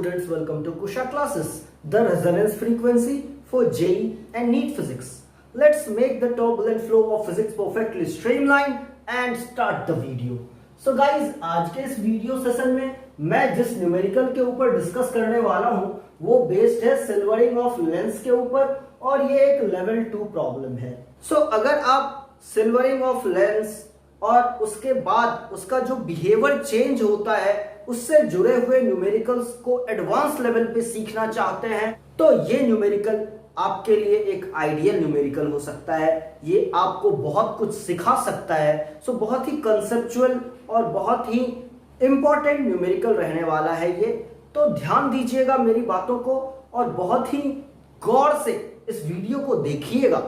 students, welcome to Kusha classes, the resonance frequency for JEE and NEET physics. Let's make the turbulent flow of physics perfectly streamlined and start the video. So guys, आज के इस video session में मैं जिस numerical के ऊपर discuss करने वाला हूं वो बेस्ड है सिल्वरिंग ऑफ लेंस के ऊपर और ये एक लेवल 2 प्रॉब्लम है. सो अगर आप सिल्वरिंग ऑफ लेंस और उसके बाद उसका जो बिहेवियर चेंज होता है उससे जुड़े हुए न्यूमेरिकल्स को एडवांस लेवल पे सीखना चाहते हैं तो ये न्यूमेरिकल आपके लिए एक आइडियल न्यूमेरिकल हो सकता है. ये आपको बहुत कुछ सिखा सकता है. सो बहुत ही कंसेप्चुअल और बहुत ही इंपॉर्टेंट न्यूमेरिकल रहने वाला है ये. तो ध्यान दीजिएगा मेरी बातों को और बहुत ही गौर से इस वीडियो को देखिएगा.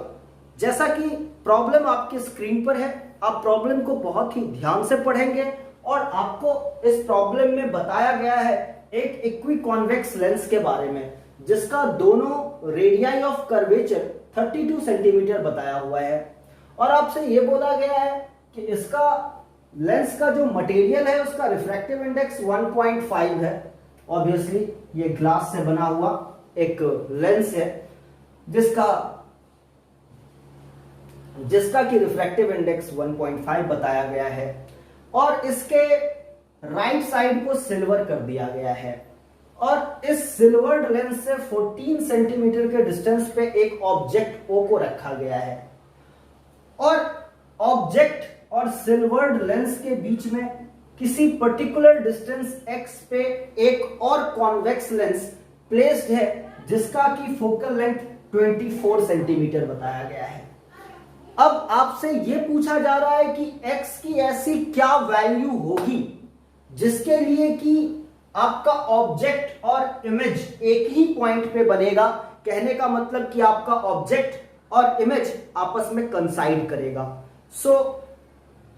जैसा कि प्रॉब्लम आपकी स्क्रीन पर है, आप प्रॉब्लम को बहुत ही ध्यान से पढ़ेंगे और आपको इस प्रॉब्लम में बताया गया है एक इक्विकॉन्वेक्स लेंस के बारे में जिसका दोनों रेडियाई ऑफ कर्वेचर 32 सेंटीमीटर बताया हुआ है और आपसे यह बोला गया है कि इसका लेंस का जो मटेरियल है उसका रिफ्रैक्टिव इंडेक्स 1.5 है. ऑब्वियसली ये ग्लास से बना हुआ एक लेंस है जिसका कि रिफ्रैक्टिव इंडेक्स 1.5 बताया गया है और इसके राइट साइड को सिल्वर कर दिया गया है और इस सिल्वर्ड लेंस से 14 सेंटीमीटर के डिस्टेंस पे एक ऑब्जेक्ट ओ को रखा गया है और ऑब्जेक्ट और सिल्वर्ड लेंस के बीच में किसी पर्टिकुलर डिस्टेंस x पे एक और कॉन्वेक्स लेंस प्लेस्ड है जिसका की फोकल लेंथ 24 सेंटीमीटर बताया गया है. अब आपसे यह पूछा जा रहा है कि x की ऐसी क्या वैल्यू होगी जिसके लिए कि आपका ऑब्जेक्ट और इमेज एक ही पॉइंट पे बनेगा. कहने का मतलब कि आपका ऑब्जेक्ट और इमेज आपस में कंसाइड करेगा. सो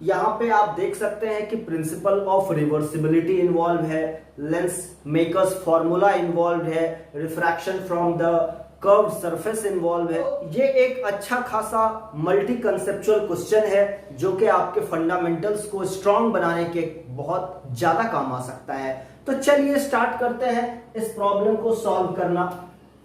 यहां पे आप देख सकते हैं कि प्रिंसिपल ऑफ रिवर्सिबिलिटी इन्वॉल्व है, लेंस मेकर्स फॉर्मूला इन्वॉल्व है, refraction from the curve surface involve है. ये एक अच्छा खासा मल्टी कंसेप्चुअल क्वेश्चन है जो कि आपके फंडामेंटल्स को स्ट्रांग बनाने के बहुत ज्यादा काम आ सकता है. तो चलिए स्टार्ट करते हैं इस प्रॉब्लम को सॉल्व करना.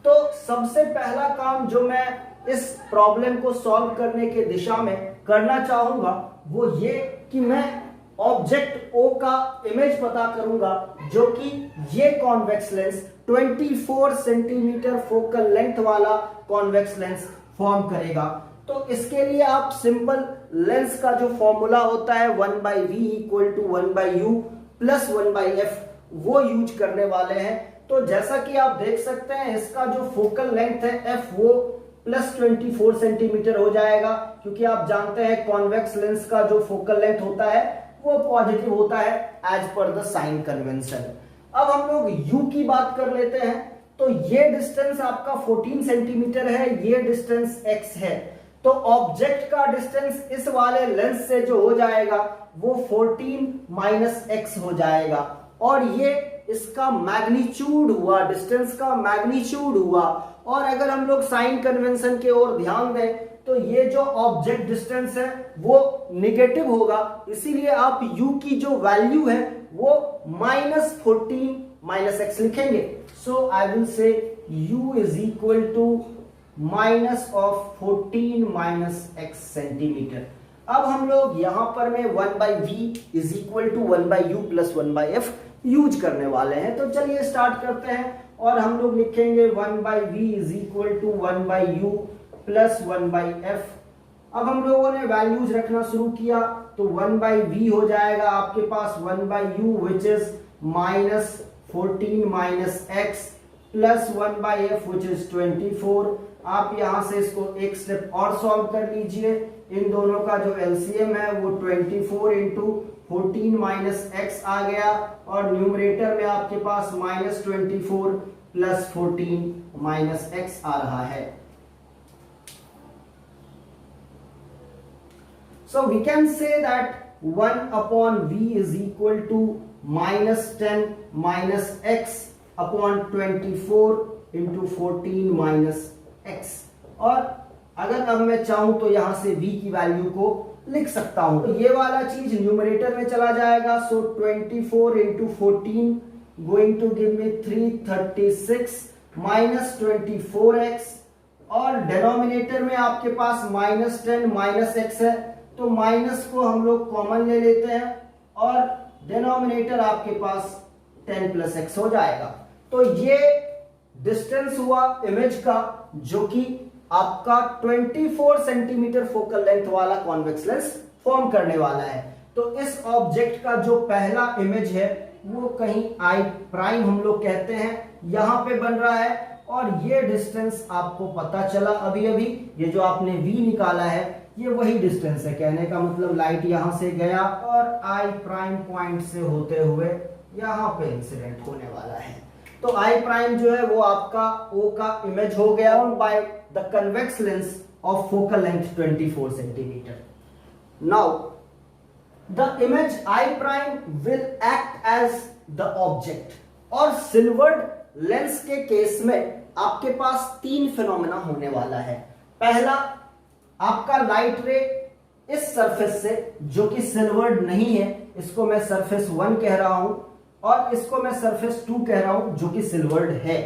तो सबसे पहला काम जो मैं इस प्रॉब्लम को सॉल्व करने के दिशा में करना चाहूंगा वो ये कि मैं ऑब्जेक्ट O का इमेज पता करूंगा जो कि ये convex lens 24 centimetre focal length वाला कॉन्वेक्स लेंस फॉर्म करेगा. तो इसके लिए आप सिंपल लेंस का जो फॉर्मूला होता है 1/v = 1/u + 1/f वो यूज करने वाले हैं. तो जैसा कि आप देख सकते हैं इसका जो फोकल लेंथ है f वो +24 सेंटीमीटर हो जाएगा क्योंकि आप जानते हैं कॉन्वेक्स लेंस का जो फोकल लेंथ होता है वो पॉजिटिव होता है as per the sign convention. अब हम लोग u की बात कर लेते हैं. तो ये डिस्टेंस आपका 14 सेंटीमीटर है, ये डिस्टेंस x है. तो ऑब्जेक्ट का डिस्टेंस इस वाले लेंस से जो हो जाएगा वो 14 - x हो जाएगा और ये इसका मैग्नीट्यूड हुआ, डिस्टेंस का मैग्नीट्यूड हुआ. और अगर हम लोग साइन कन्वेंशन के ओर ध्यान दें तो ये जो ऑब्जेक्ट डिस्टेंस है वो निगेटिव होगा, इसीलिए आप u की जो वैल्यू है वो -14 - x लिखेंगे. So I will say u = -14 - x centimetre. अब हम लोग यहां पर में 1/v = 1/u + 1/f यूज करने वाले हैं. तो चलिए स्टार्ट करते हैं और हम लोग लिखेंगे 1/v = 1/u + 1/f. अब हम लोगों ने वैल्यूज रखना शुरू किया तो 1/v हो जाएगा आपके पास 1/u which is -14 - x + 1/f which is 24. आप यहां से इसको एक स्टेप और सॉल्व कर लीजिए. इन दोनों का जो एलसीएम है वो 24 × 14 - x आ गया और न्यूमरेटर में आपके पास -24 + 14 - x आ रहा है. So we can say that 1/v is equal to -10 - x upon 24 × 14 - x. और अगर अब मैं चाहूं तो यहां से v की वैल्यू को लिख सकता हूं. तो ये वाला चीज न्यूमरेटर में चला जाएगा. So 24 × 14 going to give me 336 minus 24x, और डिनोमिनेटर में आपके पास -10 माइनस x है, तो माइनस को हम लोग कॉमन ले लेते हैं और डिनोमिनेटर आपके पास 10 प्लस x हो जाएगा। तो ये डिस्टेंस हुआ इमेज का, जो कि आपका 24 सेंटीमीटर फोकल लेंथ वाला कॉन्वेक्स लेंस फॉर्म करने वाला है। तो इस ऑब्जेक्ट का जो पहला इमेज है वो कहीं आई प्राइम हम लोग कहते हैं, यहां पे बन रहा है, और ये डिस्टेंस आपको पता चला अभी अभी, ये जो आपने v निकाला है ये वही डिस्टेंस है। कहने का मतलब लाइट यहां से गया और आई प्राइम पॉइंट से होते हुए यहां पे इंसिडेंट होने वाला है। तो आई प्राइम जो है वो आपका O का इमेज हो गया by the convex lens of focal length 24 centimetre. Now the image I prime will act as the object, और सिल्वर्ड लेंस के केस में आपके पास तीन फिनोमेना होने वाला है। पहला, आपका लाइट रे इस सरफेस से, जो कि सिल्वर्ड नहीं है, इसको मैं सरफेस 1 कह रहा हूं, और इसको मैं सरफेस 2 कह रहा हूं जो कि सिल्वर्ड है।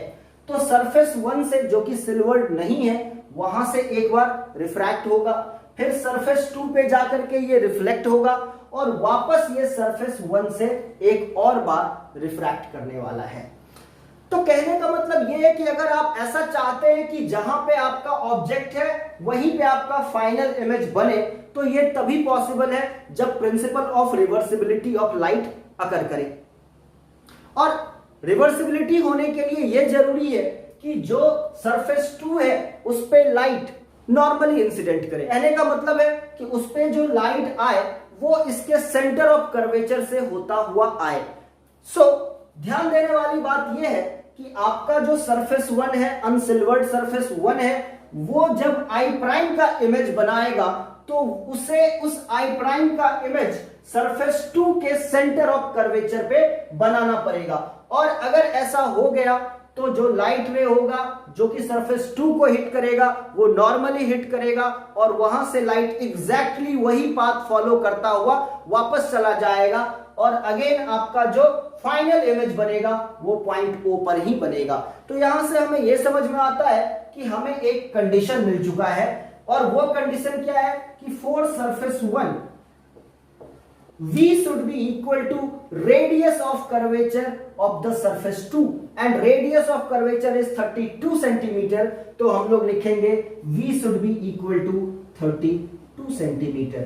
तो सरफेस 1 से, जो कि सिल्वर्ड नहीं है, वहां से एक बार रिफ्रैक्ट होगा, फिर सरफेस 2 पे जाकर के ये रिफ्लेक्ट होगा, और वापस ये सरफेस 1 से एक और बार रिफ्रैक्ट करने वाला है। तो कहने का मतलब ये है कि अगर आप ऐसा चाहते हैं कि जहां पे आपका ऑब्जेक्ट है वहीं पे आपका फाइनल इमेज बने, तो ये तभी पॉसिबल है जब principle of reversibility of light occur करे। और रिवर्सिबिलिटी होने के लिए यह जरूरी है कि जो सरफेस 2 है उस पे लाइट नॉर्मली इंसिडेंट करे। कहने का मतलब है कि उस पे जो लाइट आए वो इसके सेंटर ऑफ कर्वेचर से होता हुआ आए। ध्यान देने वाली बात यह है कि आपका जो सरफेस 1 है, अनसिल्वर्ड सरफेस 1 है, वो जब आई प्राइम का इमेज बनाएगा तो उसे उस आई प्राइम का इमेज सरफेस 2 के सेंटर ऑफ कर्वेचर पे बनाना पड़ेगा। और अगर ऐसा हो गया तो जो लाइट रे होगा जो कि सरफेस 2 को हिट करेगा वो नॉर्मली हिट करेगा, और वहां से लाइट एग्जैक्टली वही पाथ फॉलो करता हुआ वापस चला जाएगा, और अगेन आपका जो फाइनल इमेज बनेगा वो पॉइंट O पर ही बनेगा। तो यहां से हमें यह समझ में आता है कि हमें एक कंडीशन मिल चुका है, और वो कंडीशन क्या है कि for surface 1 V should be equal to radius of curvature of the surface 2, and radius of curvature is 32 centimeter, तो हम लोग लिखेंगे V should be equal to 32 centimeter।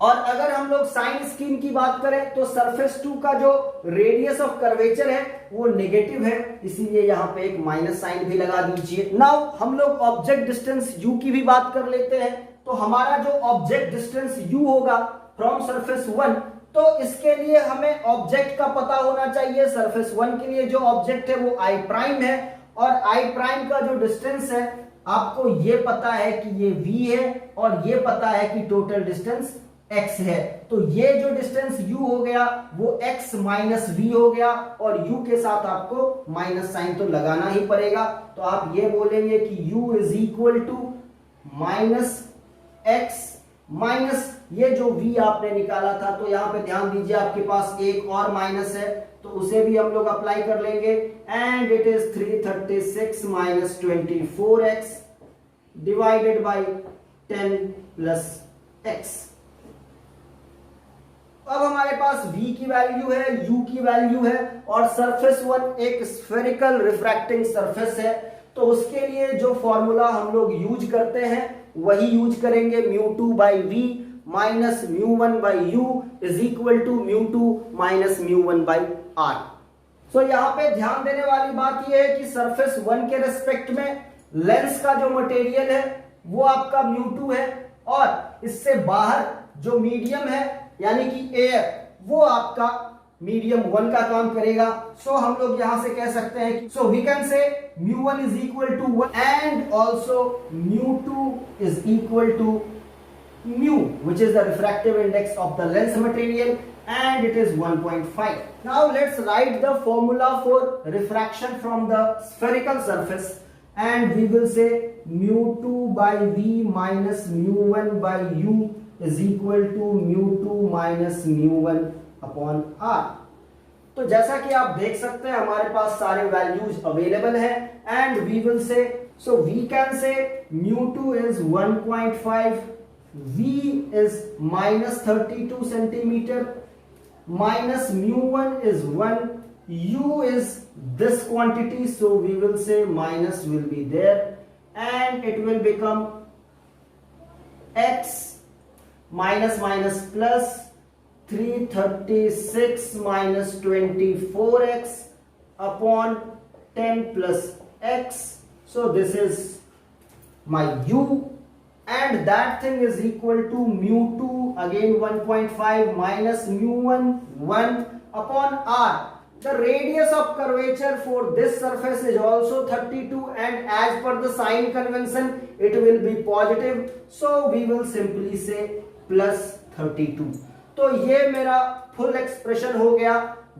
और अगर हम लोग साइन स्कीम की बात करें तो सरफेस 2 का जो रेडियस ऑफ कर्वेचर है वो नेगेटिव है, इसीलिए यहां पे एक माइनस साइन भी लगा दीजिए। नाउ हम लोग ऑब्जेक्ट डिस्टेंस U की भी बात कर लेते हैं। तो हमारा जो ऑब्जेक्ट डिस्टेंस U होगा फ्रॉम सरफेस 1, तो इसके लिए हमें ऑब्जेक्ट का पता होना चाहिए। सरफेस 1 के लिए जो ऑब्जेक्ट है वो आई प्राइम है, और आई प्राइम का जो डिस्टेंस है आपको ये पता है कि ये V है, और ये पता है कि टोटल डिस्टेंस x है। तो ये जो डिस्टेंस u हो गया वो x माइनस v हो गया, और u के साथ आपको माइनस साइन तो लगाना ही पड़ेगा। तो आप ये बोलेंगे कि u is equal to minus x minus ये जो v आपने निकाला था, तो यहां पे ध्यान दीजिए आपके पास एक और माइनस है, तो उसे भी हम लोग अप्लाई कर लेंगे, and it is 336 minus 24x divided by 10 plus x। अब हमारे पास v की वैल्यू है, u की वैल्यू है, और सरफेस 1 एक स्फेरिकल रिफ्रैक्टिंग सरफेस है, तो उसके लिए जो फॉर्मूला हम लोग यूज करते हैं वही यूज करेंगे। μ2 by v minus μ1 by u is equal to μ2 minus μ1 by r। So यहां पे ध्यान देने वाली बात यह है कि सरफेस 1 के रेस्पेक्ट में लेंस का जो मटेरियल है वो आपका μ2 है, और इससे बाहर जो मीडियम है यानी कि एयर वो आपका मीडियम 1 का काम करेगा। सो हम लोग यहां से कह सकते हैं कि सो we can say μ1 is equal to 1 and also μ2 is equal to mu, which is the refractive index of the lens material, and it is 1.5. Now let's write the formula for refraction from the spherical surface, and we will say μ2 by v minus μ1 by u is equal to μ2 minus μ1 upon r. तो जैसा कि आप देख सकते हैं हमारे पास सारे वैल्यूज अवेलेबल है and we will say so we can say μ2 is 1.5, v is -32 centimeter, minus μ1 is 1, u is this quantity, so we will say minus will be there and it will become x minus minus plus 336 minus 24x upon 10 plus x. So this is my u and that thing is equal to μ2 again 1.5 minus μ1 1 upon r. The radius of curvature for this surface is also 32 and as per the sign convention it will be positive, so we will simply say plus 32. तो ये मेरा full expression हो गया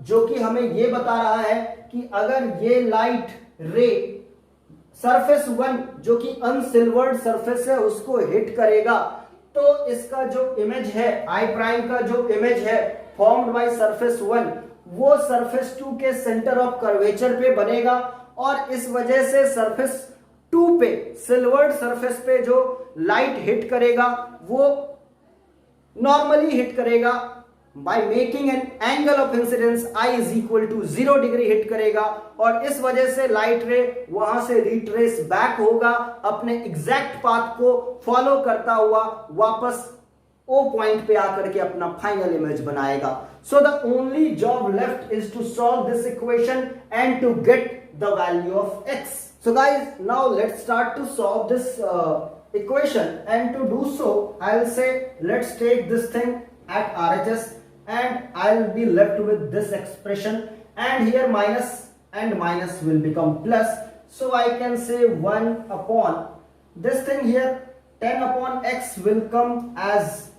जो कि हमें ये बता रहा है कि अगर ये लाइट रे सरफेस 1 जो कि अनसिल्वर्ड सरफेस है उसको हिट करेगा तो इसका जो इमेज है आई प्राइम का जो इमेज है फॉर्म्ड बाय सरफेस 1 वो सरफेस 2 के सेंटर ऑफ कर्वेचर पे बनेगा और इस वजह से सरफेस 2 पे सिल्वर्ड सरफेस पे जो लाइट हिट करेगा वो नॉर्मली हिट करेगा by making an angle of incidence I is equal to 0 degree hit करेगा और इस वजह से लाइट रे वहां से रिट्रेस बैक होगा अपने एग्जैक्ट पाथ को फॉलो करता हुआ वापस ओ पॉइंट पे आकर के अपना फाइनल इमेज बनाएगा. So the only job left is to solve this equation and to get the value of x. So guys now let's start to solve this equation and to do so I'll say let's take this thing at RHS and I'll be left with this expression and here minus and minus will become plus, so I can say 1 upon this thing here 10 upon x will come as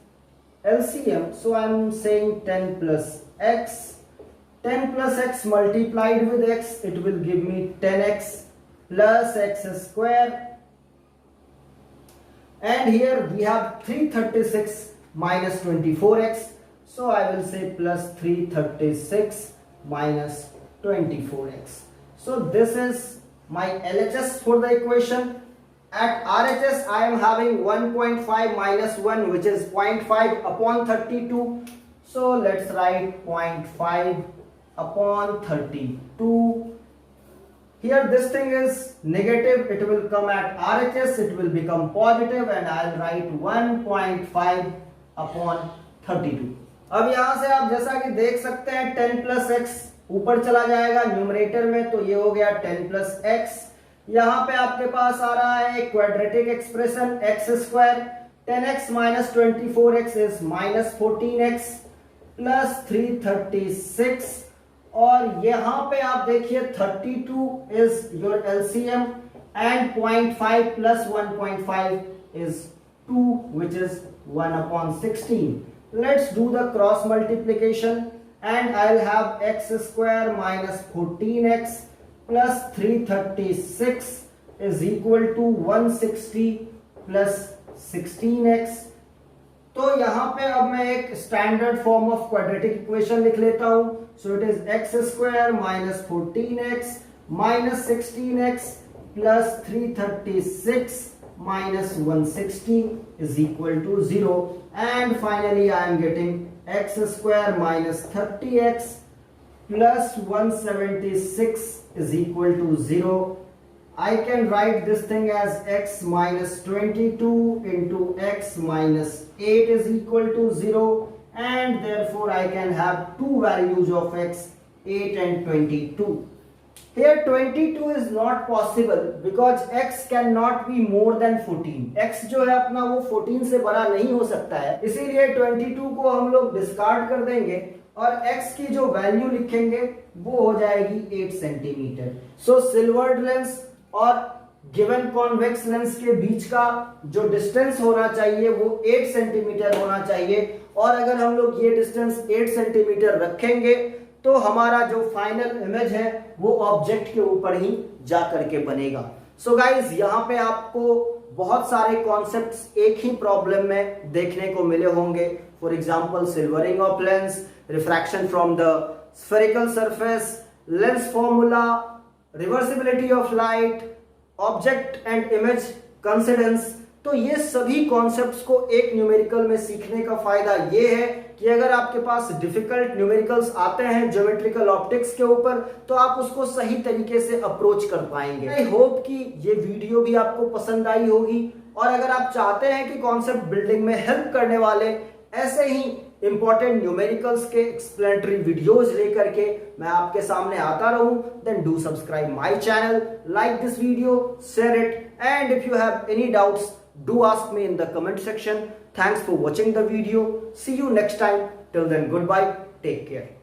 LCM, so I'm saying 10 plus x. 10 plus x multiplied with x it will give me 10x plus x square. And here we have 336 minus 24x, so I will say plus 336 minus 24x. So this is my LHS for the equation. At RHS I am having 1.5 minus 1 which is 0.5 upon 32. So let's write 0.5 upon 32. Here this thing is negative, it will come at RHS, it will become positive and I'll write 1.5 upon 32. अब यहाँ से आप जैसा कि देख सकते हैं 10 plus x ऊपर चला जाएगा न्यूमरेटर में तो ये हो गया 10 plus x. यहाँ पे आपके पास आ रहा है quadratic expression x square 10x minus 24x is minus 14x plus 336 और यहाँ पे आप देखिए 32 is your LCM and 0.5 plus 1.5 is 2 which is 1 upon 16. Let's do the cross multiplication and I'll have x square minus 14x plus 336 is equal to 160 plus 16x. तो यहाँ पे अब मैं एक standard form of quadratic equation लिख लेता हूं. So it is x square minus 14x minus 16x plus 336 minus 160 is equal to 0 and finally I am getting x square minus 30x plus 176 is equal to 0. I can write this thing as x minus 22 into x minus 8 is equal to 0 and therefore I can have two values of x, 8 and 22. Here 22 is not possible because x cannot be more than 14. x जो है अपना वो 14 से बड़ा नहीं हो सकता है, इसीलिए 22 को हम लोग डिस्कार्ड कर देंगे और x की जो वैल्यू लिखेंगे वो हो जाएगी 8 सेंटीमीटर. सो सिल्वर्ड लेंस और गिवन कॉन्वेक्स लेंस के बीच का जो डिस्टेंस होना चाहिए वो 8 सेंटीमीटर होना चाहिए और अगर हम लोग ये डिस्टेंस 8 सेंटीमीटर रखेंगे तो हमारा जो फाइनल इमेज है वो ऑब्जेक्ट के ऊपर ही जा करके बनेगा. सो गाइज यहाँ पे आपको बहुत सारे कॉन्सेप्ट्स एक ही प्रॉब्लम में देखने को मिले होंगे. For example silvering of lens, refraction from the spherical surface, lens formula, reversibility of light, object and image coincidence। तो ये सभी कॉन्सेप्ट्स को एक न्यूमेरिकल में सीखने का फायदा ये है कि अगर आपके पास डिफिकल्ट न्यूमेरिकल्स आते हैं ज्योमेट्रिकल ऑप्टिक्स के ऊपर, तो आप उसको सही तरीके से अप्रोच कर पाएंगे। आई होप कि ये वीडियो भी आपको पसंद आई होगी, और अगर आप चाहते हैं कि कॉन्सेप्ट बिल्डिंग में हेल्प करने वाले ऐसे ही इंपॉर्टेंट न्यूमेरिकल्स के एक्सप्लेनेटरी वीडियोस लेकर के मैं आपके सामने आता रहूं, then do subscribe my channel, like this video, share it, and if you have any doubts do ask me in the comment section. Thanks for watching the video. See you next time. Till then, goodbye. Take care.